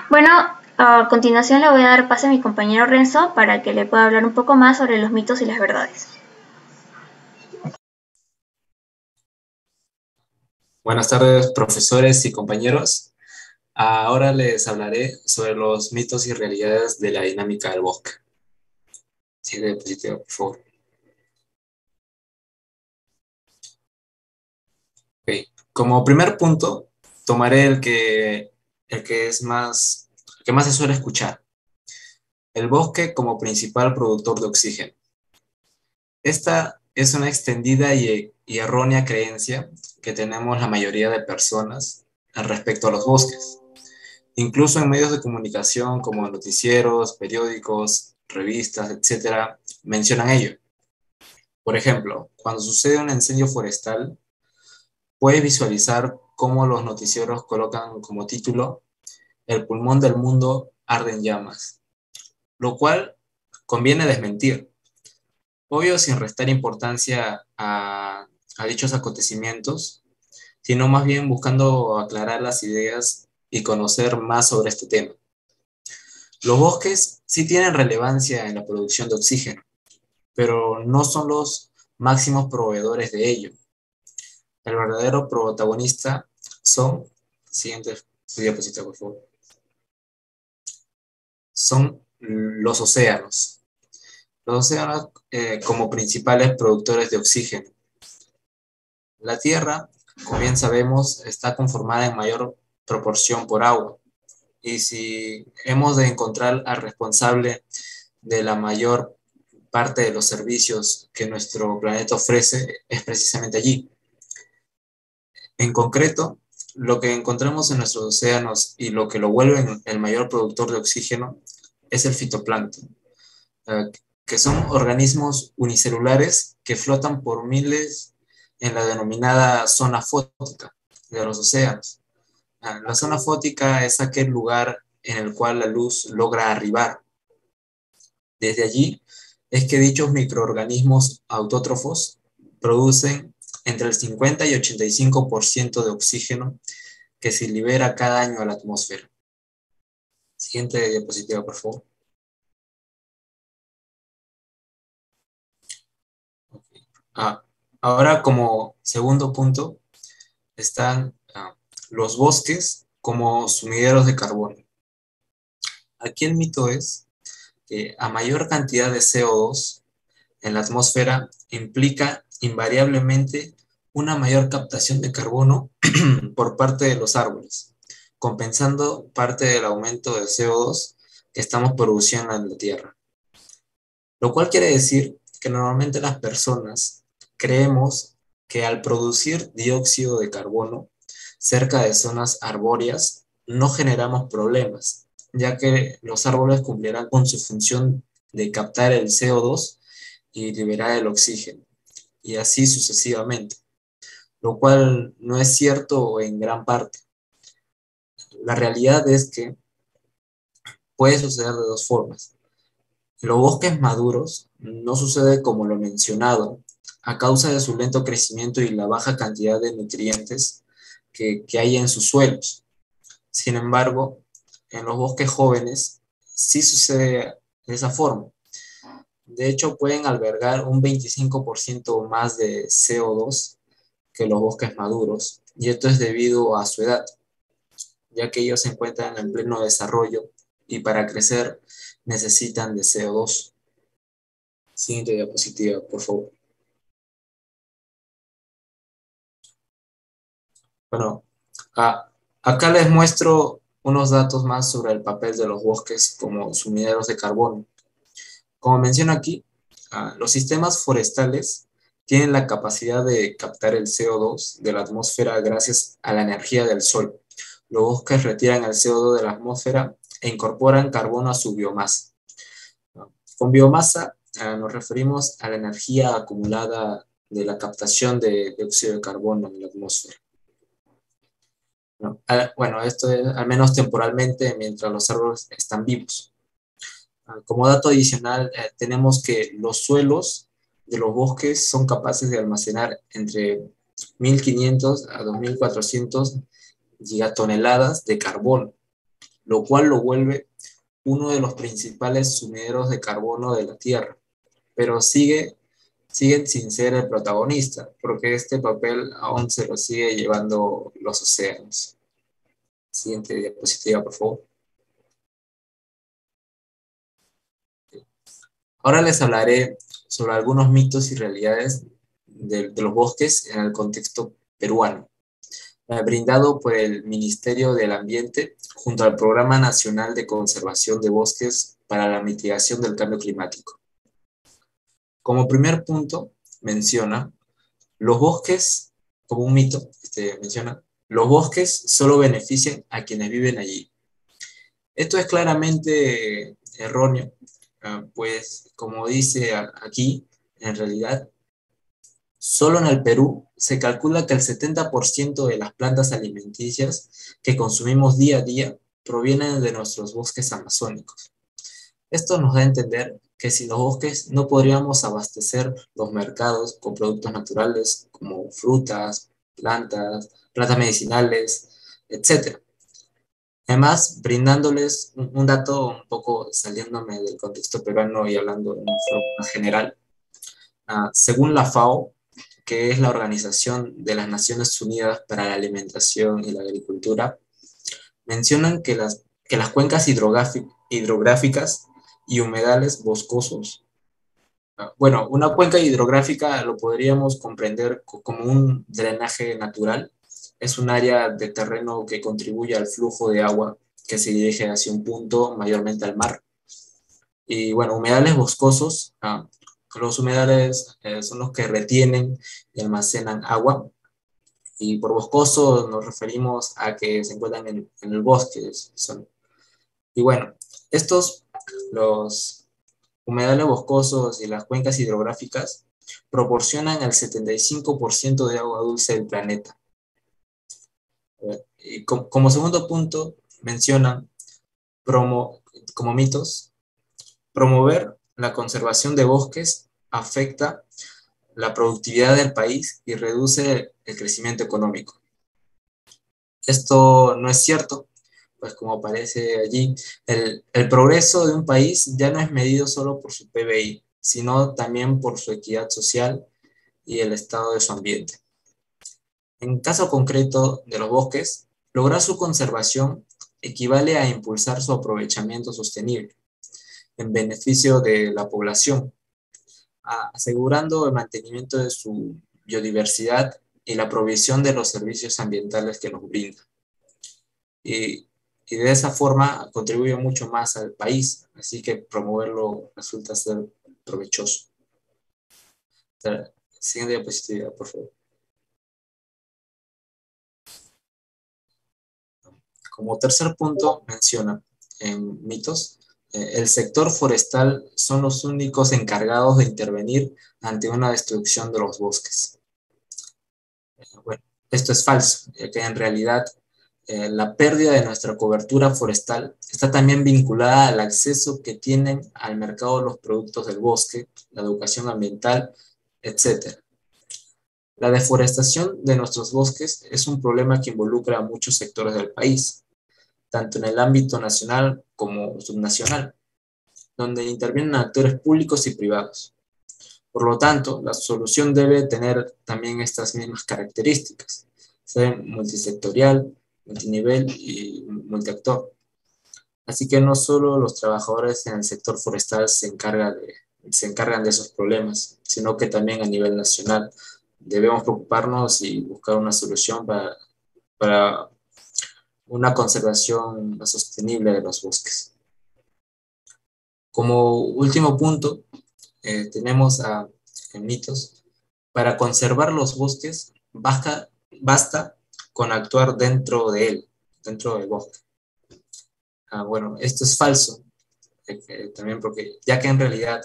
Bueno, a continuación le voy a dar paso a mi compañero Renzo para que le pueda hablar un poco más sobre los mitos y las verdades. Buenas tardes, profesores y compañeros. Ahora les hablaré sobre los mitos y realidades de la dinámica del bosque. Siguiente diapositiva, por favor. Como primer punto, tomaré el que más se suele escuchar. El bosque como principal productor de oxígeno. Esta es una extendida y errónea creencia que tenemos la mayoría de personas respecto a los bosques. Incluso en medios de comunicación como noticieros, periódicos, revistas, etcétera, mencionan ello. Por ejemplo, cuando sucede un incendio forestal, puedes visualizar cómo los noticieros colocan como título: "El pulmón del mundo arde en llamas", lo cual conviene desmentir. Obvio, sin restar importancia a dichos acontecimientos, sino más bien buscando aclarar las ideas y conocer más sobre este tema. Los bosques sí tienen relevancia en la producción de oxígeno, pero no son los máximos proveedores de ello. El verdadero protagonista son, siguiente diapositiva, por favor, son los océanos. Los océanos como principales productores de oxígeno. La Tierra, como bien sabemos, está conformada en mayor proporción por agua. Y si hemos de encontrar al responsable de la mayor parte de los servicios que nuestro planeta ofrece, es precisamente allí. En concreto, lo que encontramos en nuestros océanos y lo que lo vuelve el mayor productor de oxígeno es el fitoplancton, que son organismos unicelulares que flotan por miles en la denominada zona fótica de los océanos. La zona fótica es aquel lugar en el cual la luz logra arribar. Desde allí es que dichos microorganismos autótrofos producen entre el 50 y 85% de oxígeno que se libera cada año a la atmósfera. Siguiente diapositiva, por favor. Ahora, como segundo punto, están los bosques como sumideros de carbono. Aquí el mito es que a mayor cantidad de CO2 en la atmósfera implica invariablemente una mayor captación de carbono por parte de los árboles, compensando parte del aumento de CO2 que estamos produciendo en la Tierra. Lo cual quiere decir que normalmente las personas creemos que al producir dióxido de carbono cerca de zonas arbóreas no generamos problemas, ya que los árboles cumplirán con su función de captar el CO2 y liberar el oxígeno, y así sucesivamente, lo cual no es cierto en gran parte. La realidad es que puede suceder de dos formas. En los bosques maduros no sucede como lo mencionado, a causa de su lento crecimiento y la baja cantidad de nutrientes que hay en sus suelos. Sin embargo, en los bosques jóvenes sí sucede de esa forma. De hecho, pueden albergar un 25% más de CO2 que los bosques maduros, y esto es debido a su edad, ya que ellos se encuentran en pleno desarrollo y para crecer necesitan de CO2. Siguiente diapositiva, por favor. Bueno, acá les muestro unos datos más sobre el papel de los bosques como sumideros de carbono. Como menciono aquí, los sistemas forestales tienen la capacidad de captar el CO2 de la atmósfera gracias a la energía del sol. Los bosques retiran el CO2 de la atmósfera e incorporan carbono a su biomasa. Con biomasa nos referimos a la energía acumulada de la captación de dióxido de carbono en la atmósfera. Bueno, esto es al menos temporalmente mientras los árboles están vivos. Como dato adicional, tenemos que los suelos de los bosques son capaces de almacenar entre 1.500 a 2.400 gigatoneladas de carbono, lo cual lo vuelve uno de los principales sumideros de carbono de la Tierra, pero siguen sin ser el protagonista, porque este papel aún se lo sigue llevando los océanos. Siguiente diapositiva, por favor. Ahora les hablaré sobre algunos mitos y realidades de los bosques en el contexto peruano. brindado por el Ministerio del Ambiente junto al Programa Nacional de Conservación de Bosques para la Mitigación del Cambio Climático. Como primer punto, menciona los bosques, como un mito, menciona, los bosques solo benefician a quienes viven allí. Esto es claramente erróneo, pues como dice aquí, en realidad, solo en el Perú se calcula que el 70% de las plantas alimenticias que consumimos día a día provienen de nuestros bosques amazónicos. Esto nos da a entender que sin los bosques no podríamos abastecer los mercados con productos naturales como frutas, plantas medicinales, etc. Además, brindándoles un dato un poco saliéndome del contexto peruano y hablando de una forma general, según la FAO, que es la Organización de las Naciones Unidas para la Alimentación y la Agricultura, mencionan que las cuencas hidrográficas y humedales boscosos, bueno, una cuenca hidrográfica lo podríamos comprender como un drenaje natural. Es un área de terreno que contribuye al flujo de agua que se dirige hacia un punto, mayormente al mar. Y bueno, humedales boscosos, los humedales son los que retienen y almacenan agua. Y por boscoso nos referimos a que se encuentran en el bosque. Y bueno, los humedales boscosos y las cuencas hidrográficas proporcionan el 75% de agua dulce del planeta. Y como segundo punto, mencionan como mitos, promover la conservación de bosques afecta la productividad del país y reduce el crecimiento económico. Esto no es cierto, pues como aparece allí, el progreso de un país ya no es medido solo por su PBI, sino también por su equidad social y el estado de su ambiente. En caso concreto de los bosques, lograr su conservación equivale a impulsar su aprovechamiento sostenible en beneficio de la población, asegurando el mantenimiento de su biodiversidad y la provisión de los servicios ambientales que nos brinda. Y de esa forma contribuye mucho más al país, así que promoverlo resulta ser provechoso. Siguiente diapositiva, por favor. Como tercer punto, menciona en mitos, el sector forestal son los únicos encargados de intervenir ante una destrucción de los bosques. Bueno, esto es falso, ya que en realidad la pérdida de nuestra cobertura forestal está también vinculada al acceso que tienen al mercado los productos del bosque, la educación ambiental, etc. La deforestación de nuestros bosques es un problema que involucra a muchos sectores del país, tanto en el ámbito nacional como subnacional, donde intervienen actores públicos y privados. Por lo tanto, la solución debe tener también estas mismas características, ser multisectorial, multinivel y multiactor. Así que no solo los trabajadores en el sector forestal se encargan de esos problemas, sino que también a nivel nacional debemos preocuparnos y buscar una solución para una conservación más sostenible de los bosques. Como último punto, tenemos en mitos, para conservar los bosques basta con actuar dentro del bosque. Bueno, esto es falso, también porque ya que en realidad,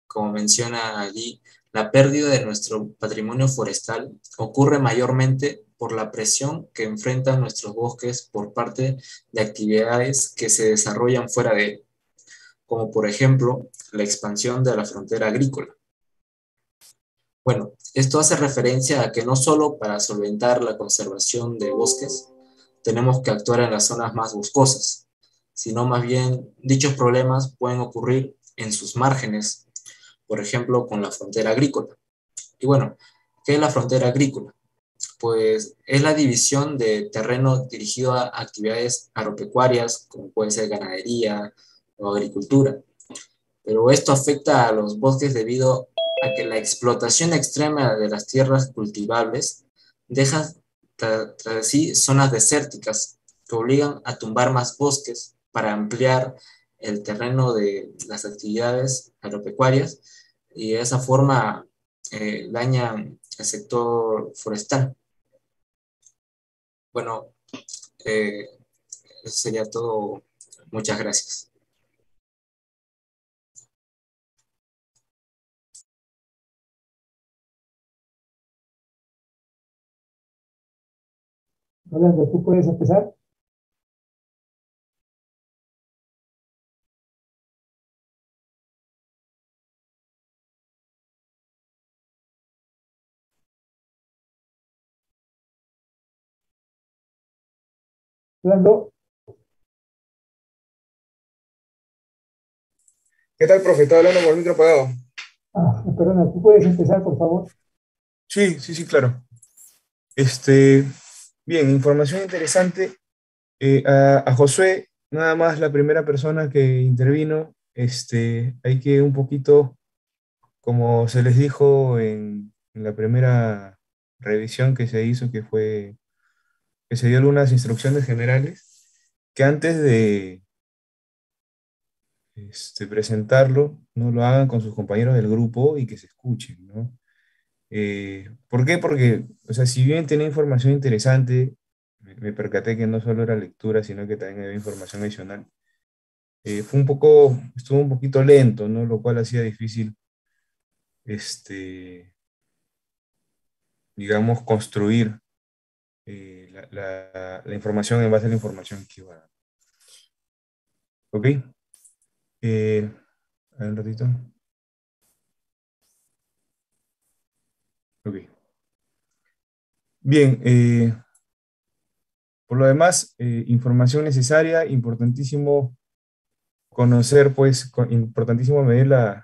como menciona allí, la pérdida de nuestro patrimonio forestal ocurre mayormente por la presión que enfrentan nuestros bosques por parte de actividades que se desarrollan fuera de él, como por ejemplo la expansión de la frontera agrícola. Bueno, esto hace referencia a que no solo para solventar la conservación de bosques tenemos que actuar en las zonas más boscosas, sino más bien dichos problemas pueden ocurrir en sus márgenes, por ejemplo con la frontera agrícola. Y bueno, ¿qué es la frontera agrícola? Pues es la división de terreno dirigido a actividades agropecuarias, como puede ser ganadería o agricultura. Pero esto afecta a los bosques debido a que la explotación extrema de las tierras cultivables deja tras sí zonas desérticas que obligan a tumbar más bosques para ampliar el terreno de las actividades agropecuarias y de esa forma dañan el sector forestal. Bueno, eso sería todo. Muchas gracias. Rolando, ¿tú puedes empezar? Rolando, ¿Qué tal, profe? Estaba hablando por el micro apagado. perdona, ¿tú puedes empezar, por favor? Sí, sí, sí, claro. Bien, información interesante. A Josué, nada más la primera persona que intervino, hay que un poquito, como se les dijo en la primera revisión que se hizo, que se dio algunas instrucciones generales, que antes de presentarlo, no lo hagan con sus compañeros del grupo y que se escuchen, ¿no? ¿Por qué? Porque, o sea, si bien tenía información interesante, me percaté que no solo era lectura, sino que también había información adicional. Estuvo un poquito lento, ¿no? Lo cual hacía difícil, este, digamos, construir la información en base a la información que iba a dar. ¿Ok? A ver un ratito. Ok. Bien, por lo demás, información necesaria, importantísimo conocer, pues, importantísimo medir la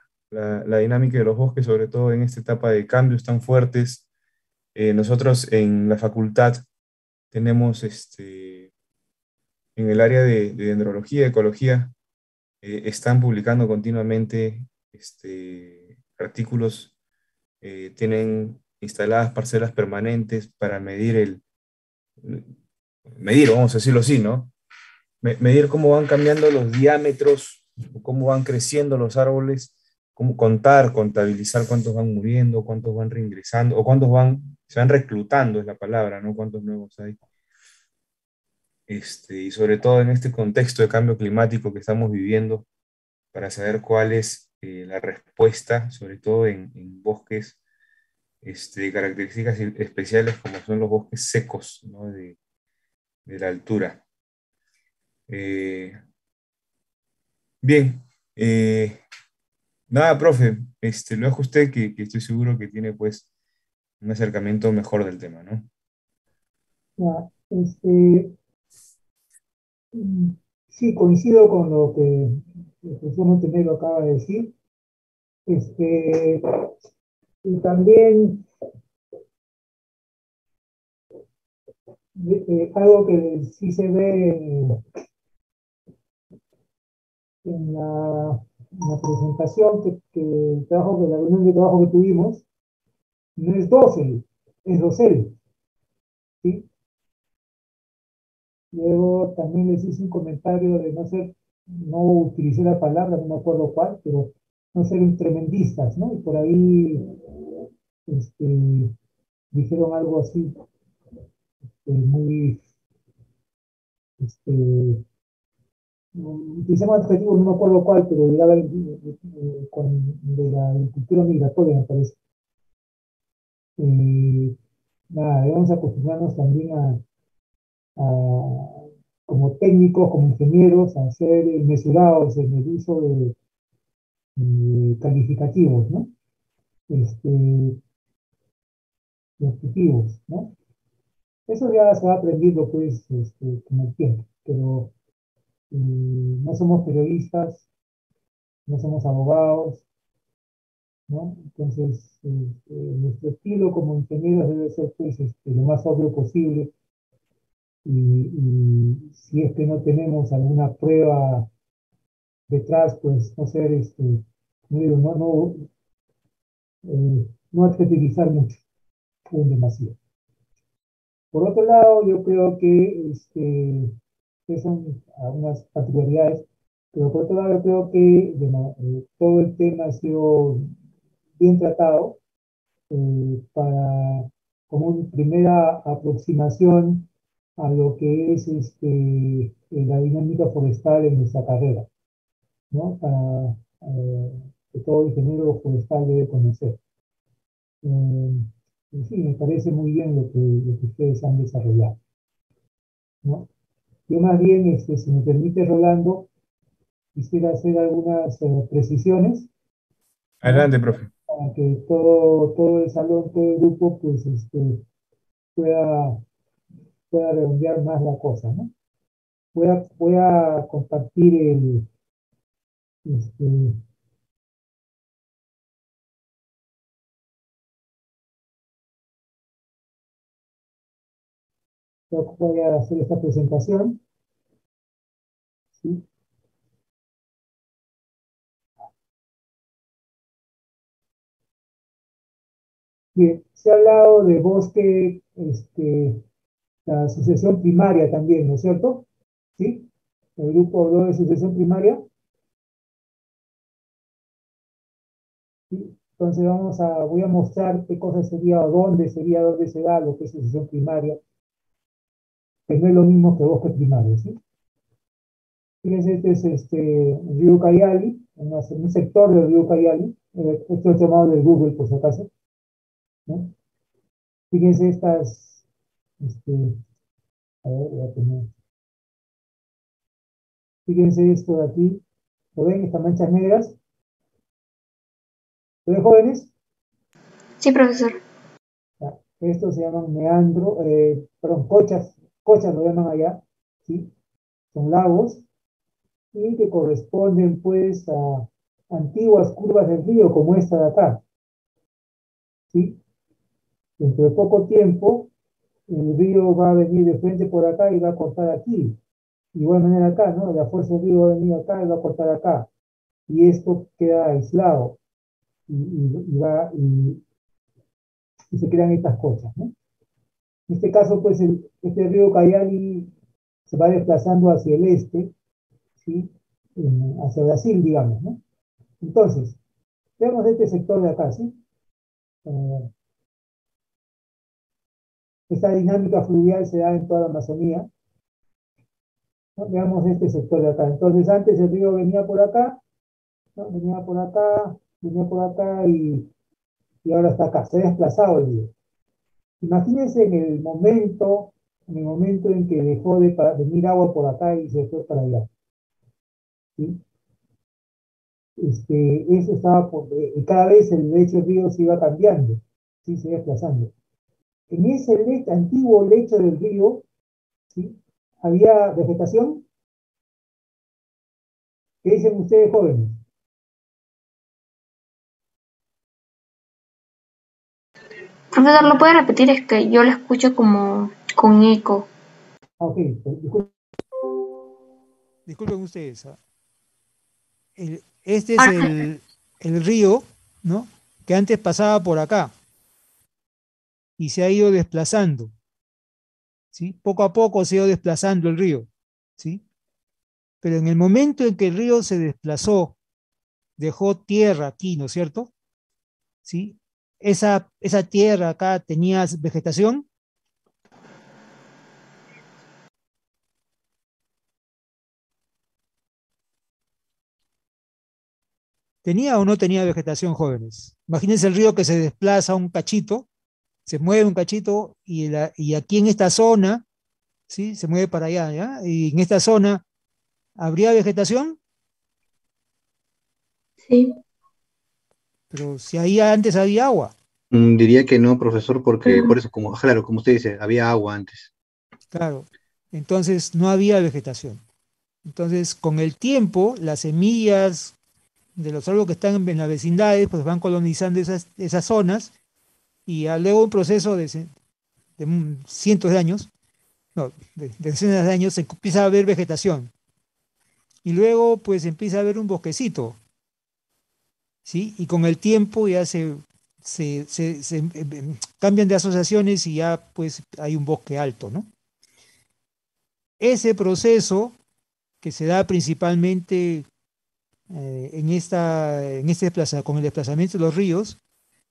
dinámica de los bosques, sobre todo en esta etapa de cambios tan fuertes. Nosotros en la facultad tenemos, en el área de dendrología, ecología, están publicando continuamente artículos, tienen instaladas parcelas permanentes para medir, vamos a decirlo así, ¿no? Medir cómo van cambiando los diámetros, cómo van creciendo los árboles, cómo contabilizar cuántos van muriendo, cuántos van reingresando, o se van reclutando, es la palabra, ¿no? Cuántos nuevos hay. Y sobre todo en este contexto de cambio climático que estamos viviendo, para saber cuál es la respuesta, sobre todo en bosques de características especiales como son los bosques secos, ¿no? De la altura. Bien, nada, profe, lo dejo a usted que estoy seguro que tiene pues un acercamiento mejor del tema, ¿no? Ya, mm, sí, coincido con lo que el profesor Montenegro acaba de decir. Y también algo que sí se ve en la presentación, que el trabajo, de la reunión de trabajo que tuvimos, no es dosel, es dosel, ¿sí? Luego también les hice un comentario de no ser, no utilicé la palabra, no me acuerdo cuál, pero no ser un tremendistas, ¿no? Y por ahí dijeron algo así, muy, este, utilizamos adjetivos, no me acuerdo cuál, pero era de la agricultura migratoria, me parece. Nada, debemos acostumbrarnos también como técnicos, como ingenieros, a ser mesurados en el uso de calificativos, ¿no? De objetivos, ¿no? Eso ya se va aprendiendo, pues, con el tiempo, pero no somos periodistas, no somos abogados, ¿no? Entonces, nuestro estilo como ingenieros debe ser, pues, lo más obvio posible, y si es que no tenemos alguna prueba detrás, pues, no ser, no digo, no adjetivizar mucho, un demasiado. Por otro lado, yo creo que son algunas particularidades, pero por otro lado, yo creo que bueno, todo el tema ha sido bien tratado para, como una primera aproximación a lo que es la dinámica forestal en nuestra carrera, ¿no? Para que todo ingeniero forestal debe conocer. En fin, me parece muy bien lo que ustedes han desarrollado, ¿no? Yo más bien, si me permite, Rolando, quisiera hacer algunas precisiones, ¿no? Adelante, profe. Para que todo el salón, todo el grupo, pues, pueda, pueda redondear más la cosa, ¿no? Voy a compartir este, voy a hacer esta presentación, ¿sí? Bien, se ha hablado de bosque, la asociación primaria también, ¿no es cierto? ¿Sí? El grupo habló de asociación primaria, ¿sí? Entonces voy a mostrar qué cosa sería, o dónde se da lo que es asociación primaria, que no es lo mismo que bosque primario, ¿sí? Fíjense, este es el río Cayali, un sector del río Cayali, esto es tomado del Google por si acaso, ¿no? Fíjense este, a ver, voy a poner, fíjense esto de aquí, ¿lo ven? Estas manchas negras, ¿lo ven, jóvenes? Sí, profesor. Ya, estos se llaman meandro, perdón, cochas lo llaman allá, ¿sí? Son lagos y que corresponden pues a antiguas curvas del río como esta de acá, ¿sí? Dentro de poco tiempo el río va a venir de frente por acá y va a cortar aquí. Igual manera acá, ¿no? La fuerza del río va a venir acá y va a cortar acá. Y esto queda aislado y se crean estas cosas, ¿no? En este caso, pues, este río Cayali se va desplazando hacia el este, ¿sí? Hacia Brasil, digamos, ¿no? Entonces, veamos este sector de acá, ¿sí? Eh, esta dinámica fluvial se da en toda la Amazonía, ¿no? Veamos este sector de acá. Entonces, antes el río venía por acá, ¿no? Venía por acá y ahora está acá, se ha desplazado el río. Imagínense en el momento en que dejó de venir agua por acá y se fue para allá, ¿sí? Eso estaba cada vez el lecho del río se iba cambiando, ¿sí? Se iba desplazando. En ese antiguo lecho del río, ¿sí? Había vegetación. ¿Qué dicen ustedes, jóvenes? Profesor, ¿lo puede repetir? Es que yo lo escucho como con eco. Ok, disculpen. Disculpen ustedes. Este es el río, ¿no? Que antes pasaba por acá y se ha ido desplazando, ¿sí? Poco a poco se ha ido desplazando el río, ¿sí? Pero en el momento en que el río se desplazó, dejó tierra aquí, ¿no es cierto? ¿Sí? Esa tierra acá tenía vegetación. ¿Tenía o no tenía vegetación, jóvenes? Imagínense el río que se desplaza un cachito, se mueve un cachito y aquí en esta zona, ¿sí? Se mueve para allá, ¿ya? Y en esta zona, ¿habría vegetación? Sí. Pero si ahí antes había agua, Diría que no, profesor, porque por eso, como, claro, como usted dice, había agua antes. claro. Entonces no había vegetación. Entonces, con el tiempo, las semillas de los árboles que están en las vecindades, pues van colonizando esas zonas y luego un proceso de cientos de años, no, de decenas de años, se empieza a ver vegetación. Y luego, pues empieza a haber un bosquecito, ¿sí? Y con el tiempo ya se cambian de asociaciones y ya pues hay un bosque alto, ¿no? Ese proceso que se da principalmente con el desplazamiento de los ríos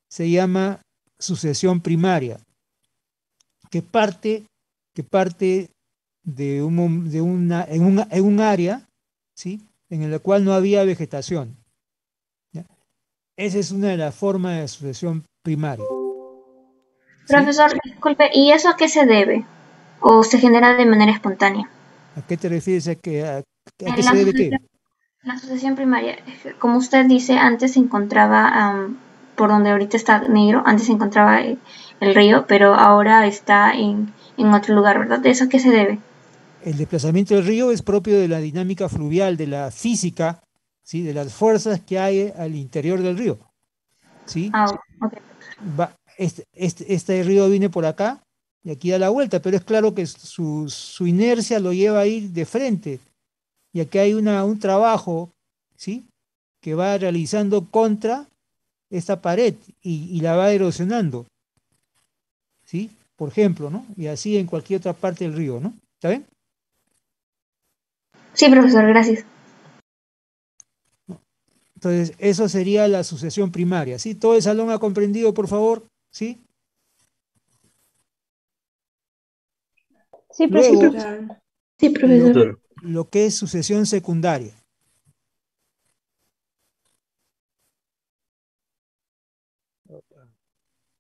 se llama sucesión primaria, que parte, que parte de en un área, ¿sí? En la cual no había vegetación. ¿Ya? Esa es una de las formas de sucesión primaria. ¿Sí? Profesor, disculpe, ¿y eso a qué se debe? ¿O se genera de manera espontánea? ¿A qué te refieres? ¿A qué La se debe qué? La sucesión primaria, como usted dice, antes se encontraba, por donde ahorita está negro, antes se encontraba el río, pero ahora está en otro lugar, ¿verdad? ¿De eso a qué se debe? El desplazamiento del río es propio de la dinámica fluvial, de la física, ¿sí? De las fuerzas que hay al interior del río. ¿Sí? Ok. Este río viene por acá y aquí da la vuelta, pero es claro que su inercia lo lleva a ir de frente. Y aquí hay un trabajo, ¿sí? Que va realizando contra esta pared y la va erosionando, ¿sí? Por ejemplo, ¿no? Y así en cualquier otra parte del río, ¿no? ¿Está bien? Sí, profesor, gracias. Entonces, eso sería la sucesión primaria, ¿sí? ¿Todo el salón ha comprendido, por favor? ¿Sí? Sí, Luego, profesor. Sí, lo, profesor. lo que es sucesión secundaria.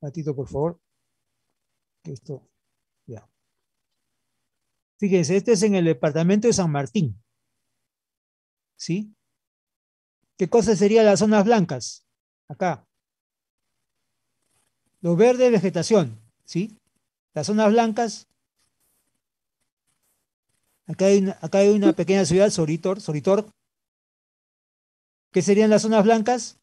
Ratito, por favor. Esto, ya. Fíjense, este es en el departamento de San Martín, ¿sí? ¿Qué cosa serían las zonas blancas? Acá. Lo verde, vegetación, ¿sí? Las zonas blancas, acá hay una pequeña ciudad, Soritor. ¿Qué serían las zonas blancas?